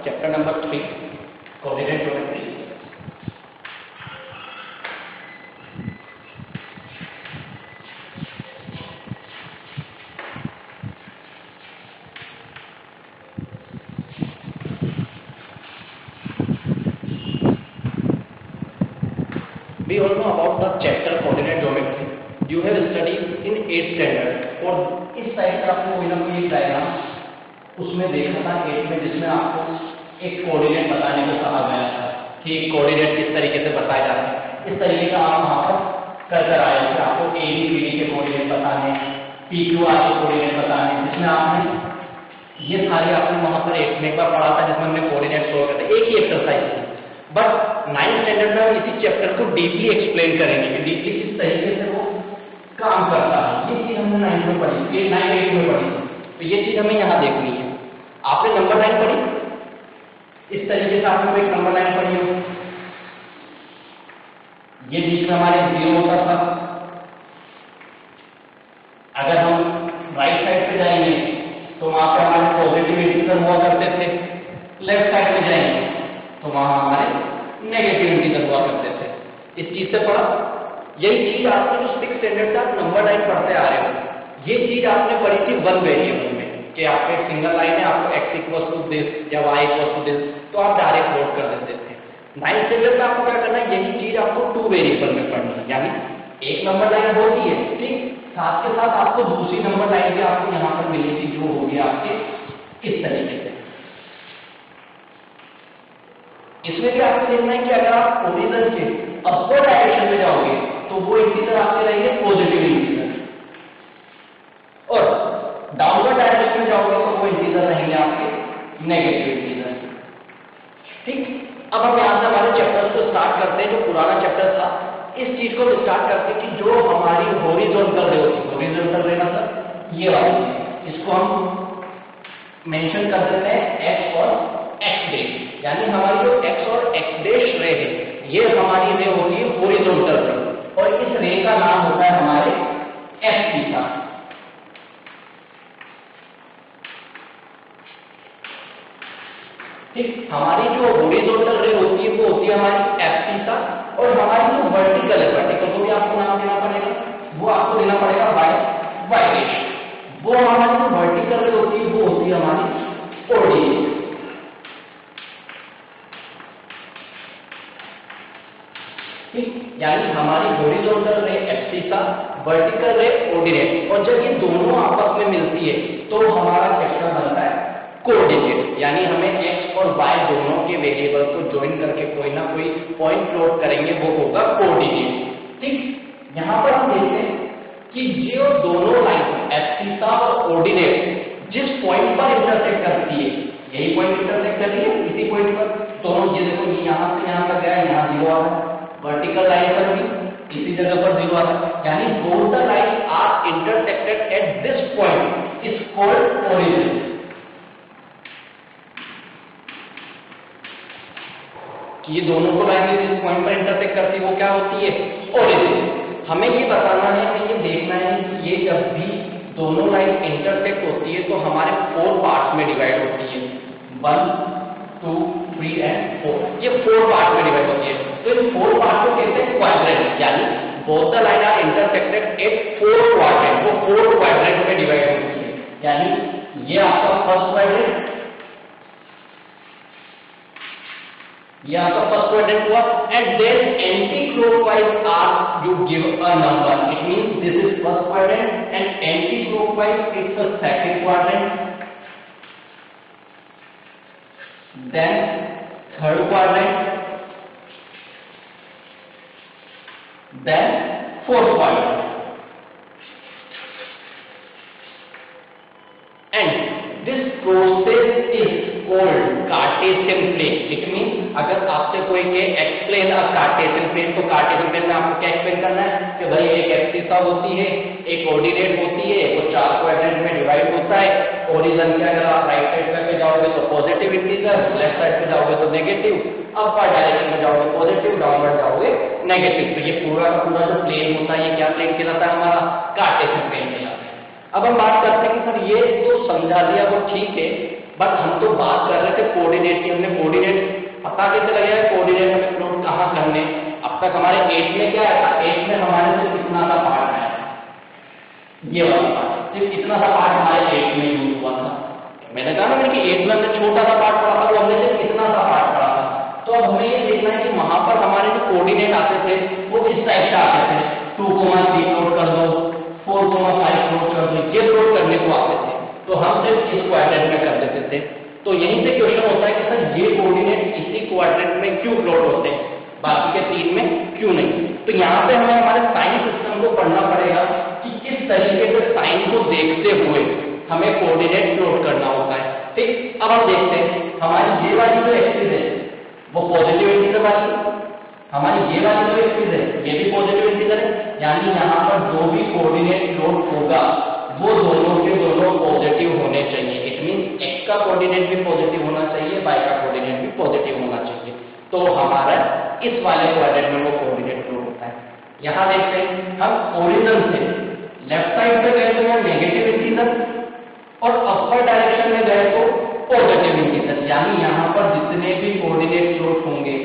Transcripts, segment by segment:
Chapter number 3 coordinate geometry. We all know about the chapter coordinate geometry. You have studied in 8th standard और इस type का आपको कोई ना कोई एक डायग्राम उसमें देखा था 8th में, जिसमें आपको एक कोऑर्डिनेट बताने को कहा गया था कि कोऑर्डिनेट किस तरीके से बताया जाता है। इस तरीके का आप वहाँ पर कर आए थे, आपको ABCD के कोऑर्डिनेट बताने, PQR के कोऑर्डिनेट बताने, जिसमें आपने ये सारी आपने वहाँ पर एक में बार पढ़ा था, जिसमें हमने कोऑर्डिनेट सोल्व करते एक ही एक्सरसाइज थी। बट 9th स्टैंडर्ड में हम इसी चैप्टर को डीपली एक्सप्लेन करेंगे कि डीपली किस तरीके से वो काम करता है। ये चीज हमने 9th में पढ़ी, 8 में पढ़ी, तो ये चीज हमें यहाँ देखनी है। आपने नंबर 9 पढ़ी, इस तरीके से आपने एक नंबर 9 पढ़ी हो, ये बीच में हमारे 0 होता था। अगर हम राइट साइड पे जाएंगे तो वहां पे हमारे पॉजिटिव इंटीजर हुआ करते थे, लेफ्ट साइड पे जाएंगे तो वहां हमारे नेगेटिव इंटीजर हुआ करते थे। इस चीज से पढ़ा, यही चीज आपने जो 6th स्टैंडर्ड का नंबर 9 पढ़ते आ रहे हो, ये चीज आपने पढ़ी थी 1 वेरिएबल में कि आपको एक सिंगल लाइन है, आपको x इक्वल्स टू दिस या y इक्वल्स टू दिस, तो आप डायरेक्ट प्लॉट कर देते थे। 9th स्टैंडर्ड में आपको क्या करना है, यही चीज आपको 2 वेरिएबल में पढ़नी है, यानी एक नंबर लाइन होती है, ठीक, साथ के साथ आपको दूसरी नंबर लाइन भी आपको यहाँ पर मिलेगी, जो होगी आपके इस तरीके से। इसमें भी आपको देखना है कि अगर आप ओरिजिन के अपवर्ड डायरेक्शन में जाओगे तो वो इंटीजर आपके रहेंगे पॉजिटिव इंटीजर, और डाउनवर्ड डायरेक्शन में जाओगे तो वो इंटीजर रहेंगे आपके नेगेटिव इंटीजर। ठीक, अब हम यहां से हमारे चैप्टर को स्टार्ट करते हैं। जो पुराना चैप्टर था, इस चीज को स्टार्ट करते हैं कि जो हमारी हॉरिजॉन्टल रे होती है, हॉरिजॉन्टल रे मतलब ये वाली, इसको हम मेंशन कर देते हैं x और x डैश, यानी हमारी जो x और x डैश रे है, ये हमारी रे होती है हॉरिजॉन्टल रे, और इस रे का नाम होता है हमारे f थीटा। ठीक, हमारी जो हॉरिजॉन्टल रे होती है वो होती है हमारी f थीटा, और हमारी जो वर्टिकल है, वर्टिकल को भी आपको नाम देना पड़ेगा, वो आपको देना पड़ेगा y डैश। वो हमारी जो वर्टिकल रे होती है वो होती है हमारी ऑर्डिनेट। यानी हमारी हॉरिजॉन्टल रे f थीटा, वर्टिकल रे ऑर्डिनेट, और जब ये दोनों आपस में मिलती है तो हमारा चैप्टर बनता है कोऑर्डिनेट, यानी हमें x और y दोनों के वेरिएबल को ज्वाइन करके कोई ना कोई पॉइंट प्लॉट करेंगे, वो होगा कोऑर्डिनेट। ठीक, यहाँ पर हम देखते हैं कि जो दोनों लाइन f थीटा और ऑर्डिनेट जिस पॉइंट पर इंटरसेक्ट करती है, यही पॉइंट इंटरसेक्ट कर रही है, इसी पॉइंट पर दोनों, ये देखो यहाँ से यहाँ तक गया, यहाँ 0 आ रहा है, वर्टिकल लाइन पर भी इसी जगह पर 0 आ रहा है, यानी both the line are intersected at this point is called origin. ये दोनों को लाइन जिस पॉइंट पर इंटरसेक्ट करती है वो क्या होती है, ओरिजिन। हमें ये बताना है, हमें ये देखना है कि ये जब भी दोनों लाइन इंटरसेक्ट होती है तो हमारे 4 पार्ट्स में डिवाइड होती है, 1 2 3 एंड 4, ये 4 पार्ट में डिवाइड होती है। तो इन 4 पार्ट को कहते हैं क्वाड्रेंट, यानी both the line are intersected at 4 quadrant, वो 4 क्वाड्रेंट में डिवाइड होती है। यानी ये आपका फर्स्ट क्वाड्रेंट, ये आपका फर्स्ट क्वाड्रेंट हुआ, and then anti clockwise are you give a number, it means this is first quadrant and anti clockwise it's the second quadrant, then third quadrant, then fourth quadrant, and this process is called Cartesian plane. It means अगर आपसे कोई के explain a Cartesian plane, तो Cartesian plane में आपको क्या explain करना है कि भाई एक x दिशा होती है, एक ऑर्डिनेट होती है, वो 4 क्वाड्रेंट में डिवाइड होता है। ओरिजिन के अगर आप राइट साइड पे जाओगे तो पॉजिटिव इंटीजर, लेफ्ट साइड पे जाओगे तो नेगेटिव, अपवर्ड डायरेक्शन में जाओगे पॉजिटिव, डाउनवर्ड जाओगे नेगेटिव। तो ये पूरा का पूरा जो प्लेन होता है, ये क्या प्लेन कहलाता है, हमारा कार्टेशियन प्लेन कहलाता है। अब हम बात करते हैं कि सर ये तो समझा दिया वो ठीक है, बट हम तो बात कर रहे थे कोऑर्डिनेट की। हमने कोऑर्डिनेट पता कैसे लगेगा कोऑर्डिनेट हमें प्लॉट कहाँ करने। अब तक हमारे 8 में क्या आया था, 8 में हमारे सिर्फ इतना सा पार्ट आया था, ये वाला पार्ट, सिर्फ इतना सा पार्ट हमारे 8 में यूज हुआ था। मैंने कहा ना कि 8 में हमने छोटा सा पार्ट पढ़ा था, वो हमने सिर्फ इतना सा पार्ट पढ़ा था। तो अब हमें ये देखना है कि वहां पर हमारे जो कोऑर्डिनेट आते थे वो किस टाइप से आते थे। 2,3 प्लॉट कर दो, 4,5 प्लॉट कर दो, ये प्लॉट करने को आते थे। तो हम सिर्फ इस क्वाड्रेंट में कर देते थे। तो यहीं से क्वेश्चन होता है कि सर ये कोऑर्डिनेट इसी क्वाड्रेंट में क्यों प्लॉट होते हैं, बाकी के 3 में क्यों नहीं। तो यहाँ पे हमें हमारे साइन सिस्टम को पढ़ना पड़ेगा कि किस तरीके से साइन को देखते हुए हमें कोऑर्डिनेट प्लॉट करना होता है। ठीक, अब हम देखते हैं हमारी ये वाली जो एक्सिस है वो पॉजिटिव इंटीजर वाली, हमारी ये वाली जो एक्सिस है ये भी पॉजिटिव इंटीजर है, यानी यहाँ पर जो भी कोऑर्डिनेट प्लॉट होगा वो दोनों के दोनों पॉजिटिव होने चाहिए। इट मींस x का कोऑर्डिनेट भी पॉजिटिव होना चाहिए, y का कोऑर्डिनेट भी पॉजिटिव होना चाहिए। तो हमारा इस वाले क्वाड्रेंट में वो कोऑर्डिनेट प्लॉट होता है। यहाँ देखते हैं हम ओरिजिन से लेफ्ट साइड पे गए तो नेगेटिव इंटीजर और अपर डायरेक्शन में गए तो पॉजिटिव इंटीजर, यानी यहाँ पर जितने भी कोऑर्डिनेट प्लॉट होंगे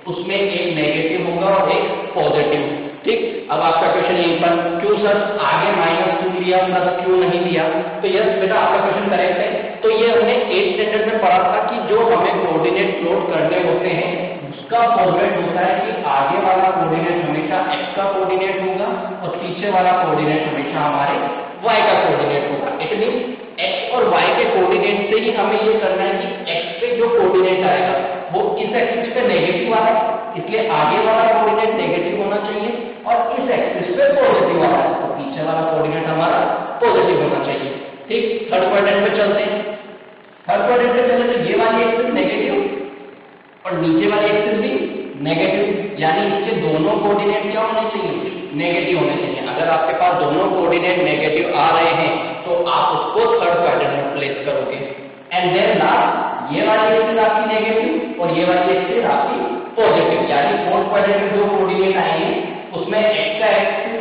उसमें एक नेगेटिव होगा और एक पॉजिटिव। ठीक, अब आपका क्वेश्चन यहीं पर क्यों सर आगे -2 लिया प्लस क्यों नहीं लिया। तो यस बेटा आपका क्वेश्चन करेक्ट है। तो ये हमने 8th स्टैंडर्ड में पढ़ा था कि जो हमें कोऑर्डिनेट प्लॉट करने होते हैं उसका फॉर्मेट होता है कि आगे वाला कोऑर्डिनेट हमेशा x का कोऑर्डिनेट होगा और पीछे वाला कोऑर्डिनेट हमेशा हमारे y का कोऑर्डिनेट होगा। इट मींस x और y के कोऑर्डिनेट से ही हमें ये करना है कि x पे जो कोऑर्डिनेट आएगा वो इस एक्सिस पे नेगेटिव वाला है, इसलिए आगे वाला कोऑर्डिनेट नेगेटिव होना चाहिए और इस एक्सिस पे पॉजिटिव वाला है, तो पीछे वाला कोऑर्डिनेट हमारा पॉजिटिव होना चाहिए। ठीक, थर्ड क्वाड्रेंट पे चलते हैं। थर्ड क्वाड्रेंट पे चले तो ये वाली एक्सिस नेगेटिव और नीचे वाली एक्सिस भी नेगेटिव, यानी इसके दोनों कोऑर्डिनेट क्या होने चाहिए, नेगेटिव होने चाहिए। अगर आपके पास दोनों कोऑर्डिनेट नेगेटिव आ रहे हैं तो आप उसको थर्ड क्वाड्रेंट में प्लेस करोगे। एंड देन लास्ट ये वाली एक्सिस आपकी नेगेटिव और ये वाली एक्सिस आपकी पॉजिटिव, यानी फोर्थ क्वाड्रेंट में जो कोऑर्डिनेट आएंगे उसमें x का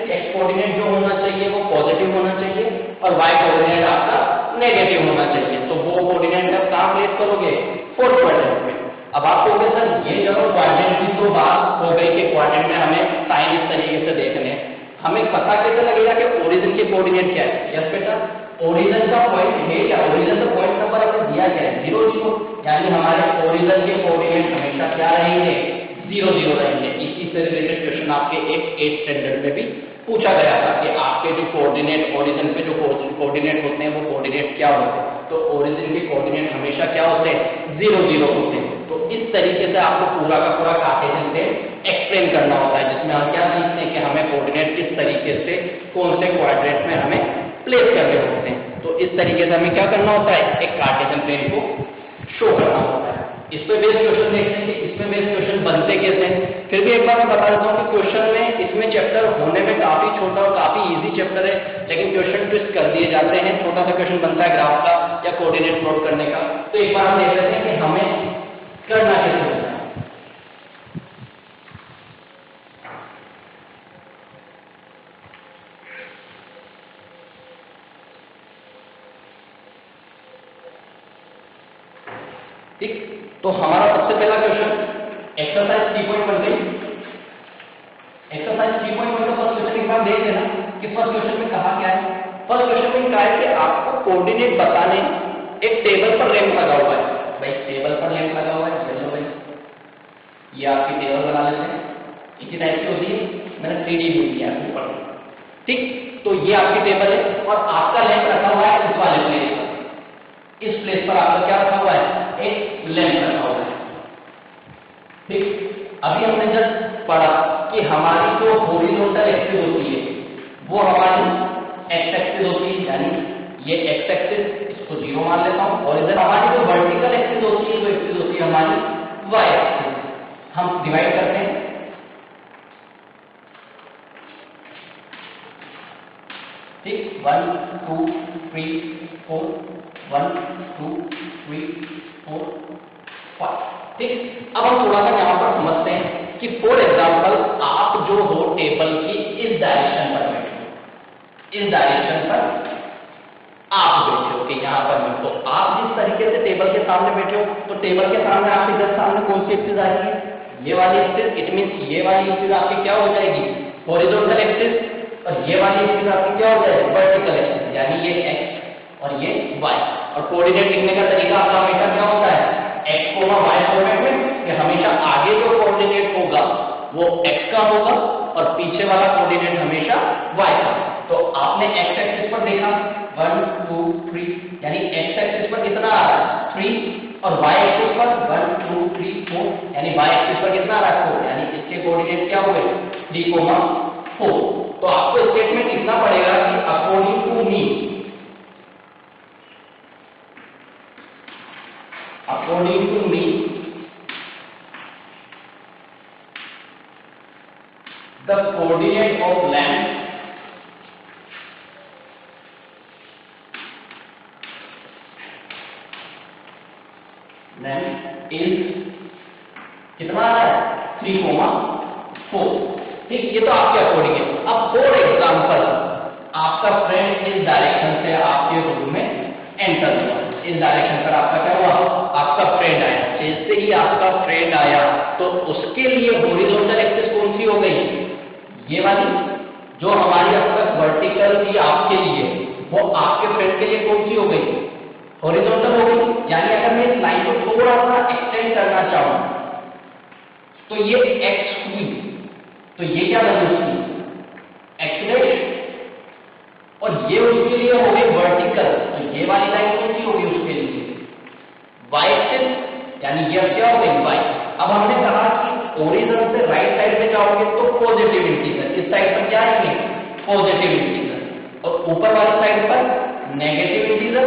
x कोऑर्डिनेट जो होना चाहिए वो पॉजिटिव होना चाहिए और y कोऑर्डिनेट आपका नेगेटिव होना चाहिए। तो वो कोऑर्डिनेट आप कहां प्लेस करोगे, फोर्थ क्वाड्रेंट में। अब आप कहोगे सर ये जब क्वाड्रेंट की तो बात हो गई कि क्वाड्रेंट में हमें साइन इस तरीके से देखने हैं, हमें पता कैसे लगेगा कि ओरिजिन के कोऑर्डिनेट क्या है। यस बेटा, ओरिजिन का पॉइंट है या ओरिजिन का पॉइंट नंबर हमें दिया गया है 0 0, यानी हमारे ओरिजिन के कोऑर्डिनेट हमेशा क्या रहेंगे, 0 0 रहेंगे। इसी से रिलेटेड क्वेश्चन आपके एक 8th स्टैंडर्ड में भी पूछा गया था कि आपके जो कोऑर्डिनेट ओरिजिन पे जो कोऑर्डिनेट होते हैं वो कोऑर्डिनेट क्या होते हैं। तो ओरिजिन के कोऑर्डिनेट हमेशा क्या होते हैं, 0 0 होते हैं। तो इस तरीके से आपको पूरा का पूरा कार्टेशियन से एक्सप्लेन करना होता है, जिसमें हम क्या सीखते हैं कि हमें कोऑर्डिनेट किस तरीके से कौन से क्वाड्रेंट में हमें प्लेस करने होते हैं। तो इस तरीके से हमें क्या करना होता है, एक कार्टेशियन प्लेन को शो करना होता है। इस पे बेस्ड क्वेश्चन देखते हैं कि इस पे बेस्ड क्वेश्चन बनते कैसे हैं। फिर भी एक बार मैं बता देता हूँ कि क्वेश्चन में इसमें चैप्टर होने में काफी छोटा और काफी इजी चैप्टर है, लेकिन क्वेश्चन ट्विस्ट कर दिए जाते हैं। छोटा सा क्वेश्चन बनता है ग्राफ का या कोऑर्डिनेट प्लॉट करने का। तो एक बार हम देख लेते हैं कि हमें करना कैसे होता है। ठीक, तो हमारा सबसे पहला क्वेश्चन एक्सरसाइज 3.1 बन गई। एक्सरसाइज 3.1 का फर्स्ट क्वेश्चन एक बार देख लेना कि फर्स्ट क्वेश्चन में कहा क्या है। फर्स्ट क्वेश्चन में कहा है कि आपको कोऑर्डिनेट बताने एक टेबल पर लैंप लगा हुआ है। भाई टेबल पर लैंप लगा हुआ है, चलो भाई ये आपकी टेबल बना लेते हैं। इसी टाइप की होती है, मैंने 3D व्यू दिया है ऊपर। ठीक, तो ये आपकी टेबल है और आपका लैंप रखा हुआ है इस वाले प्लेस पर। इस प्लेस पर आपका क्या रखा हुआ है, एक लैंप रखा हुआ है। ठीक, अभी हमने जब पढ़ा कि हमारी जो हॉरिजॉन्टल एक्सिस होती है वो हमारी एक्स एक्सिस होती है, यानी ये एक्स एक्सिस, इसको 0 मान लेता हूं। और इधर हमारी जो वर्टिकल एक्सिस होती है, वो एक्सिस होती है हमारी वाई एक्सिस। हम डिवाइड करते हैं। ठीक, 1 2 3 4 1 2 3 4 5। ठीक, अब हम थोड़ा सा यहाँ पर समझते हैं कि फॉर एग्जाम्पल आप जो हो टेबल की इस डायरेक्शन पर बैठे हो, इस डायरेक्शन पर आप बैठे हो। ओके यहाँ पर मैं, तो आप जिस तरीके से टेबल के सामने बैठे हो तो टेबल के सामने आपके जस्ट सामने कौन सी एक्सिस आ रही है, ये वाली एक्सिस। इट मींस ये वाली एक्सिस आपकी क्या हो जाएगी, हॉरिजॉन्टल एक्सिस, और ये वाली एक्सिस आपकी क्या हो जाएगी, वर्टिकल एक्सिस, यानी ये x और ये y। और कोऑर्डिनेट लिखने का तरीका आपका हमेशा क्या होता है, x, y फॉर्मेट में, कि हमेशा आगे जो कोऑर्डिनेट होगा वो x का होगा और पीछे वाला कोऑर्डिनेट हमेशा y का। तो आपने x एक्सिस पर देखा 1 2 3, यानी x एक्सिस पर कितना आ रहा है 3, और y एक्सिस पर 1 2 3 4, यानी y एक्सिस पर कितना आ रहा है 4, यानी इसके कोऑर्डिनेट क्या हुए 3, 4। तो आपको स्टेटमेंट लिखना पड़ेगा कि according to me, according to me the coordinate of length is कितना है 3, 4। ठीक, ये तो आपके अकॉर्डिंग है। अब फॉर एग्जांपल आपका फ्रेंड इस डायरेक्शन से आपके रूम में एंटर हुआ, इस डायरेक्शन पर आपका क्या हुआ, आपका फ्रेंड आया। जैसे ही आपका फ्रेंड आया तो उसके लिए हॉरिजॉन्टल एक्सिस कौन सी हो गई, ये वाली, जो हमारी अब तक वर्टिकल थी आपके लिए, वो आपके फ्रेंड के लिए कौन सी हो गई, हॉरिजॉन्टल हो गई। यानी अगर मैं इस लाइन को थोड़ा सा एक्सटेंड करना चाहूं तो ये x हुई, तो ये क्या बनी उसकी x डैश, और ये उसके लिए हो गई वर्टिकल, तो ये वाली लाइन कौन सी होगी उसके लिए y एक्सिस, यानी ये क्या हो गई y। अब हमने कहा कि ओरिजिन से राइट साइड में जाओगे तो पॉजिटिव इंटीजर, इस साइड पर क्या आएंगे पॉजिटिव इंटीजर, और ऊपर वाली साइड पर नेगेटिव इंटीजर।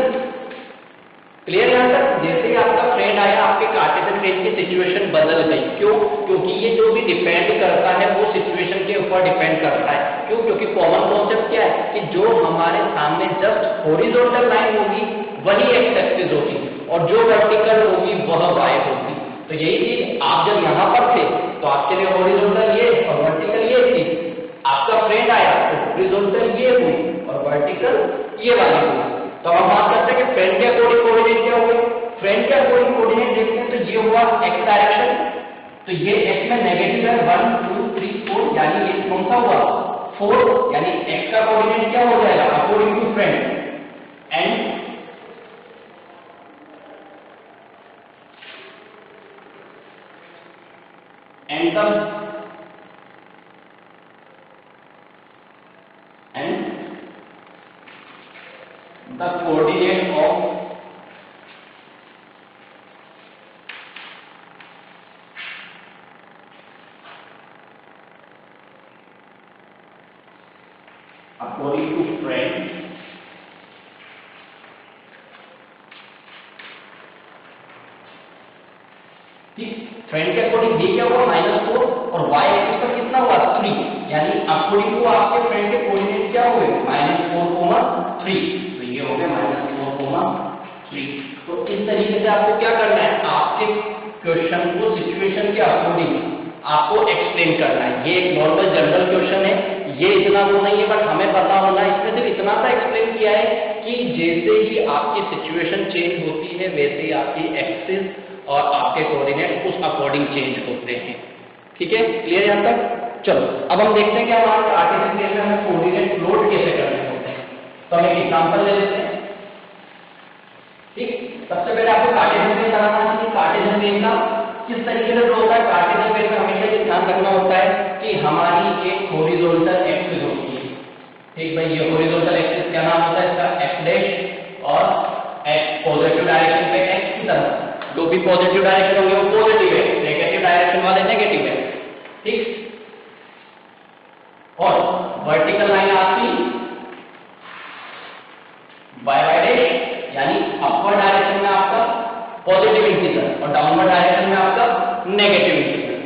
क्लियर यहां तक। जैसे ही आपका फ्रेंड आया आपके कार्टेशियन प्लेन की सिचुएशन बदल गई। क्यों, क्योंकि ये जो भी डिपेंड करता है वो सिचुएशन के ऊपर डिपेंड करता है। क्यों, क्योंकि कॉमन कॉन्सेप्ट क्या है कि जो हमारे सामने जस्ट हॉरिजॉन्टल लाइन होगी वही एक्स एक्सिस होगी, और जो वर्टिकल होगी वह y होगी। तो यही चीज आप जब यहाँ पर थे तो आपके लिए हॉरिजॉन्टल ये और वर्टिकल ये थी, आपका फ्रेंड आया तो हॉरिजॉन्टल ये हुई और वर्टिकल ये वाली हुई। तो हम बात करते हैं कि फ्रेंड के अकॉर्डिंग कोऑर्डिनेट क्या हुए, फ्रेंड के अकॉर्डिंग कोऑर्डिनेट देखते हैं तो ये हुआ x डायरेक्शन, तो ये x में नेगेटिव है 1 2 3 4, यानी ये कौन सा हुआ 4, यानी x का कोऑर्डिनेट क्या हो जाएगा according to friend, and the coordinate of according to friend ठीक। फ्रेंड के अकॉर्डिंग ये क्या हुआ -4 और y एक्सिस पर कितना हुआ 3, यानी अकॉर्डिंग टू आपके फ्रेंड के कोऑर्डिनेट क्या हुए -4, 3, तो ये हो गया -4, 3। तो इस तरीके से आपको क्या करना है, आपके क्वेश्चन को सिचुएशन के अकॉर्डिंग आपको एक्सप्लेन करना है। ये एक नॉर्मल जनरल क्वेश्चन है, ये इतना वो नहीं है, बट हमें पता होना है। इसमें सिर्फ इतना सा एक्सप्लेन किया है कि जैसे ही आपकी सिचुएशन चेंज होती है वैसे ही आपकी एक्सिस और आपके कोऑर्डिनेट उस अकॉर्डिंग चेंज होते हैं। ठीक है, क्लियर यहां तक। चलो अब हम देखते हैं कि हमारे कार्टेशियन प्लेन में हमें कोऑर्डिनेट प्लॉट कैसे करने होते हैं। तो हम एक एग्जांपल ले लेते हैं। ठीक, सबसे पहले आपको कार्टेशियन प्लेन बनाना है कि कार्टेशियन प्लेन का किस तरीके से ड्रॉ होता है। कार्टेशियन प्लेन में हमेशा ये ध्यान रखना होता है कि हमारी एक हॉरिजॉन्टल एक्सिस होती है। ठीक भाई, ये हॉरिजॉन्टल एक्सिस क्या नाम होता है इसका, x डैश, और x पॉजिटिव डायरेक्शन पे x की तरफ, जो भी पॉजिटिव डायरेक्शन होंगे वो पॉजिटिव है, नेगेटिव डायरेक्शन वाले नेगेटिव है। ठीक, और वर्टिकल लाइन आपकी y डैश, यानी अपवर्ड डायरेक्शन में आपका पॉजिटिव इंटीजर और डाउनवर्ड डायरेक्शन में आपका नेगेटिव इंटीजर।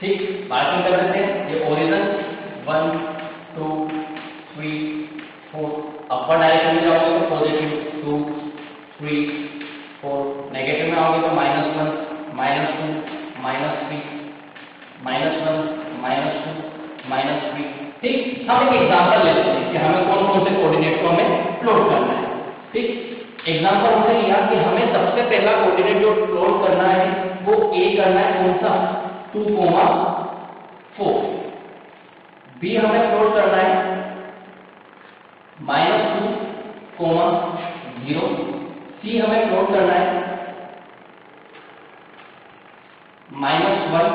ठीक, मार्किंग कर देते हैं। ये ओरिजिन 1 2 3 4, अपर डायरेक्शन में जाओगे तो पॉजिटिव 2 3 4, नेगेटिव में आओगे तो -1 -2 -3 -1 -2 -3। ठीक, हम एक एग्जांपल लेते हैं कि हमें कौन कौन से कोऑर्डिनेट को हमें प्लॉट करना है। ठीक, एग्जांपल हमने लिया कि हमें सबसे पहला कोऑर्डिनेट जो प्लॉट करना है वो ए करना है, कौन सा, 2,4। बी हमें प्लॉट करना है -2,0। सी हमें प्लॉट करना है -1,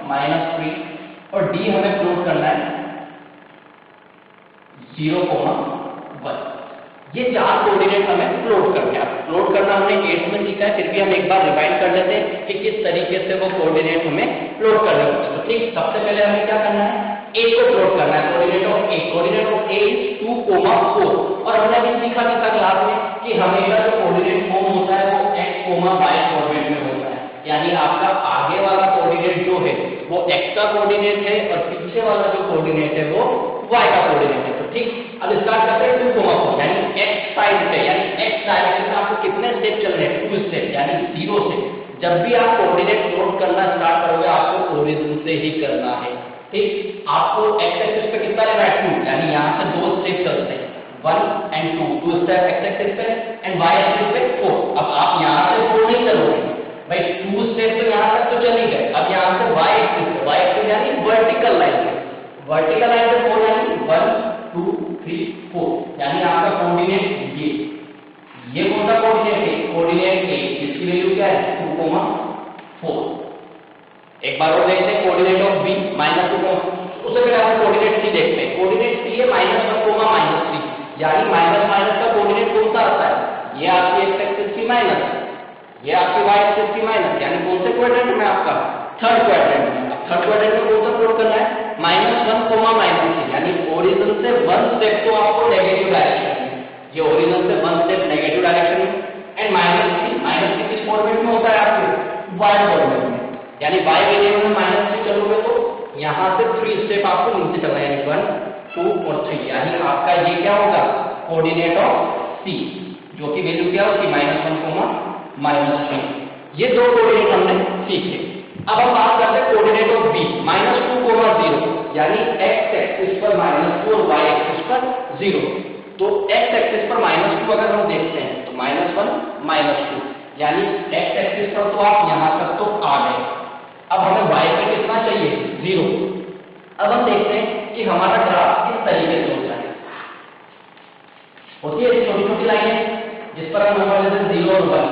-3 और डी हमें प्लॉट करना है 0,1। ये चार कोऑर्डिनेट हमें प्लॉट करने हैं। प्लॉट करना हमने 8th में सीखा है, फिर भी हम एक बार रिवाइंड कर लेते हैं कि किस तरीके से वो कोऑर्डिनेट हमें प्लॉट करने होते हैं। तो ठीक, सबसे पहले हमें क्या करना है, ए को प्लॉट करना है। Coordinate of A, coordinate of A is 2,4। और हमने अभी सीखा था क्लास में कि हमेशा जो कोऑर्डिनेट फॉर्म होता है वो x, y फॉर्मेट में होता है। यानी आपका आगे वाला कोऑर्डिनेट जो है वो x का कोऑर्डिनेट है और पीछे वाला जो कोऑर्डिनेट है वो y का कोऑर्डिनेट है। तो ठीक, अब स्टार्ट करते हैं 2,4 यानी x साइड से, यानी x डायरेक्शन में आपको कितने स्टेप चलने हैं, 2 स्टेप, यानी 0 से। जब भी आप कोऑर्डिनेट प्लॉट करना स्टार्ट करोगे आपको ओरिजिन से ही करना है। ठीक, आपको x एक्सिस पे कितना लेना है, 2, यानी यहां से 2 स्टेप चलते हैं, 1 and 2 स्टेप x एक्सिस पे एंड y एक्सिस पे 4। अब आप यहां से 4 नहीं चलोगे भाई, 2 स्टेप तो यहां तक तो चल ही गए। अब यहां से y एक्सिस यानी वर्टिकल लाइन पे, वर्टिकल लाइन पे 4 यानी 1 2 3 4, यानी आपका कोऑर्डिनेट ये कौन सा कोऑर्डिनेट है, कोऑर्डिनेट ए, इसकी वैल्यू क्या है 2,4। एक बार और देखते हैं कोऑर्डिनेट ऑफ बी -2, उससे पहले हम कोऑर्डिनेट सी देखते हैं। कोऑर्डिनेट सी है -1, -3, यानी माइनस माइनस का कोऑर्डिनेट कौन सा आता है, ये आपकी x एक्सिस की माइनस, ये आपकी y एक्सिस की माइनस, यानी कौन से क्वाड्रेंट में, आपका थर्ड क्वाड्रेंट में। थर्ड क्वाड्रेंट में कौन सा प्लॉट करना है, -1, -3, यानी ओरिजिन से 1 स्टेप तो आपको नेगेटिव डायरेक्शन में, ये ओरिजिन से 1 स्टेप नेगेटिव डायरेक्शन में, एंड -3 किस फॉर्मेट में होता है आपके, y फॉर्मेट में, यानी y वेरिएबल में -3 चलोगे तो यहां से 3 स्टेप आपको नीचे चलना है, यानी 1 2 और 3, यानी आपका ये क्या होगा, कोऑर्डिनेट ऑफ C, जो कि वैल्यू क्या होगी -1, -3। ये दो कोऑर्डिनेट हमने सीखे। अब हम बात करते हैं कोऑर्डिनेट ऑफ B, -2, 0, यानी x एक्सिस पर -2 और y एक्सिस पर 0। तो x एक्सिस पर -2 अगर हम देखते हैं तो -1, -2, यानी x एक्सिस पर तो आप यहां तक तो आ गए। अब हमें y पे कितना चाहिए, 0। अब हम देखते हैं कि हमारा ग्राफ किस तरीके से होता है। होती है छोटी छोटी लाइनें जिस पर हम नंबर लेते हैं 0 और 1,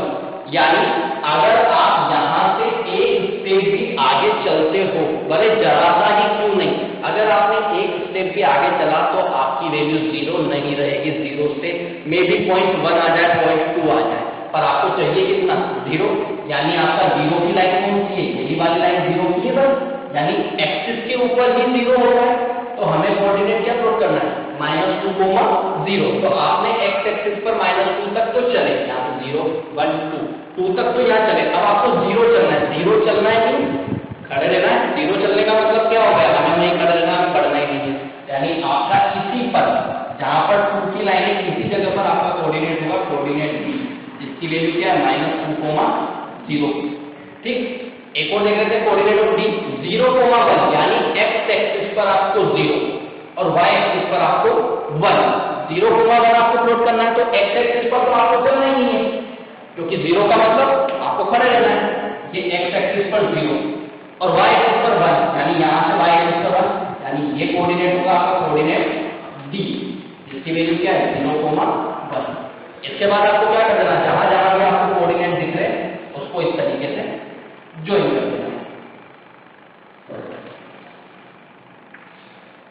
यानी अगर आप यहां से एक स्टेप भी आगे चलते हो, भले जरा सा ही क्यों नहीं, अगर आपने एक स्टेप भी आगे चला तो आपकी वैल्यू 0 नहीं रहेगी। 0 से मे भी 0.1 आ जाए, 0.2 आ जाए, पर आपको चाहिए कितना, 0, यानी आपका 0 की लाइन कौन सी है, यही वाली लाइन 0 की है बस, यानी एक्सिस के ऊपर ही 0 होता है। तो हमें कोऑर्डिनेट क्या प्लॉट करना है, -2, 0। तो आपने x एक्सिस पर -2 तक तो चले, यहाँ पे 0 1 2 तक तो यहाँ चले। अब आपको 0 चलना है, 0 चलना है कि खड़े रहना है। 0 चलने का मतलब क्या हो गया, हमें नहीं खड़े रहना, हमें बढ़ना ही नहीं है, यानी आपका इसी पर, जहां पर 2 की लाइन है, इसी जगह पर आपका कोऑर्डिनेट होगा, कोऑर्डिनेट B, जिसकी वैल्यू क्या है, -2, 0। ठीक, एक और देख लेते हैं कोऑर्डिनेट ऑफ D, 0, 1, यानी x एक्सिस पर आपको 0 और y एक्सिस पर आपको 1। 0, 1 आपको प्लॉट करना है तो x एक्सिस पर तो आपको चलना ही नहीं है, क्योंकि 0 का मतलब आपको खड़े रहना है। ये x एक्सिस पर 0 और y एक्सिस पर 1, यानी यहां से y एक्सिस पर 1, यानी ये कोऑर्डिनेट होगा आपका कोऑर्डिनेट D, जिसकी वैल्यू क्या है, 0, 1। इसके बाद आपको क्या कर देना, जहां जहां भी आपको कोऑर्डिनेट दिख रहे हैं उसको इस तरीके से ज्वाइन कर देना।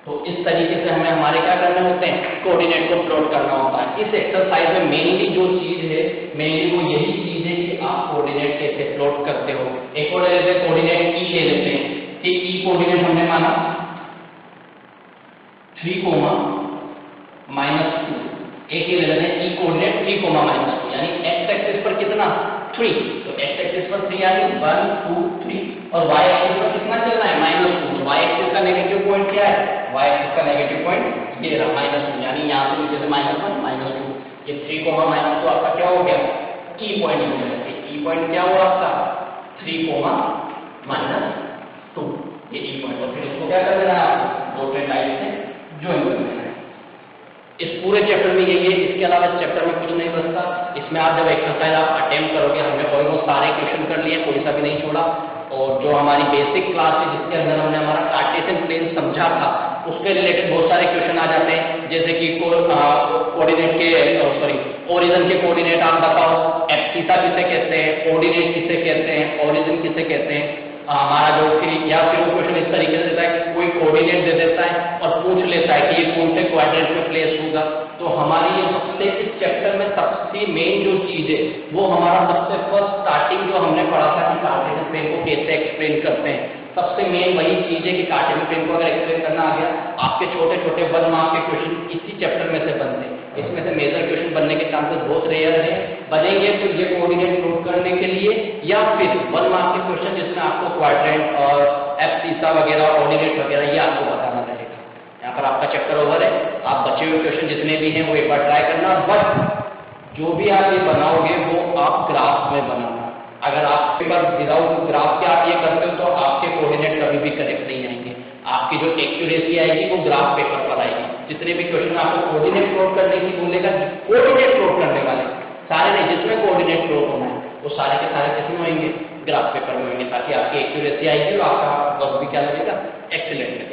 तो इस तरीके से हमें हमारे क्या करने होते हैं, कोऑर्डिनेट को प्लॉट करना होता है। इस एक्सरसाइज में मेनली जो चीज है, मेनली वो यही चीज है कि आप कोऑर्डिनेट कैसे प्लॉट करते हो। एक और ले लेते हैं कोऑर्डिनेट E ले लेते हैं। ठीक, E कोऑर्डिनेट हमने माना 3, -2। एक ही ले लेते हैं E कोऑर्डिनेट 3, -2, यानी x एक्सिस पर कितना, 3, तो x एक्सिस पर 3 यानी 1 2 3, और y एक्सिस पर कितना चलना है, -2। तो y एक्सिस का नेगेटिव पॉइंट क्या है, y एक्सिस का नेगेटिव पॉइंट ये रहा, -2, यानी यहाँ से नीचे से -1 -2, ये 3, -2 आपका क्या हो गया, E पॉइंट हो गया। E पॉइंट क्या हुआ आपका, 3, -2, ये E पॉइंट। और फिर इसको क्या कर देना है, आपको छोटे टाइप से ज्वाइन कर देना है। इस पूरे चैप्टर में यही है, इसके अलावा इस चैप्टर में कुछ नहीं बचता। इसमें आप जब एक्सरसाइज आप अटेम्प्ट करोगे, हमने ऑलमोस्ट सारे क्वेश्चन कर लिए, कोई सा भी नहीं छोड़ा। और जो हमारी बेसिक क्लास है जिसके अंदर हमने हमारा कार्टेशियन प्लेन समझा था, उसके रिलेटेड बहुत सारे क्वेश्चन आ जाते हैं, जैसे कि कोऑर्डिनेट के ओरिजिन के कोऑर्डिनेट आप बताओ, एब्सिसा किसे कहते हैं, ऑर्डिनेट किसे कहते हैं, ओरिजिन किसे कहते हैं, हमारा जो फिर या फिर वो क्वेश्चन इस तरीके से देता है कि कोई कोऑर्डिनेट दे देता है और पूछ लेता है कि ये कौन से क्वाड्रेंट में प्लेस होगा। तो हमारी ये सबसे इस चैप्टर में सबसे मेन जो चीज है वो हमारा सबसे फर्स्ट स्टार्टिंग जो हमने पढ़ा था कि कार्टेशियन प्लेन को कैसे एक्सप्लेन करते हैं, सबसे मेन वही चीज है कि कार्टेशियन प्लेन को अगर एक्सप्लेन करना आ गया, आपके छोटे छोटे 1 मार्क के क्वेश्चन इसी चैप्टर में से बनते हैं। इसमें से मेजर क्वेश्चन बनने के चांसेस बहुत रेयर है, बनेंगे तो ये कोऑर्डिनेट नोट करने के लिए या फिर 1 मार्क के क्वेश्चन जिसमें आपको क्वाड्रेंट और एब्सिसा वगैरह ऑर्डिनेट वगैरह ये आपको बताना रहेगा। यहाँ पर आपका चैप्टर ओवर है। आप बचे हुए क्वेश्चन जितने भी हैं वो एक बार ट्राई करना, बट जो भी आप ये बनाओगे वो आप ग्राफ में बनाना। अगर आप एक बार विदाउट ग्राफ के आप ये करते हो तो आपके कोऑर्डिनेट कभी भी करेक्ट नहीं आएंगे, आपकी जो एक्यूरेसी आएगी वो ग्राफ पेपर पर आएगी। जितने भी क्वेश्चन आपको कोऑर्डिनेट प्लॉट करने की बोलेगा, कोऑर्डिनेट प्लॉट करने वाले सारे नहीं, जिसमें कोऑर्डिनेट प्लॉट होना है वो सारे के सारे किसमें होंगे, ग्राफ पेपर में होंगे, ताकि आपकी एक्यूरेसी आएगी और आपका वर्क भी क्या लगेगा, एक्सीलेंट।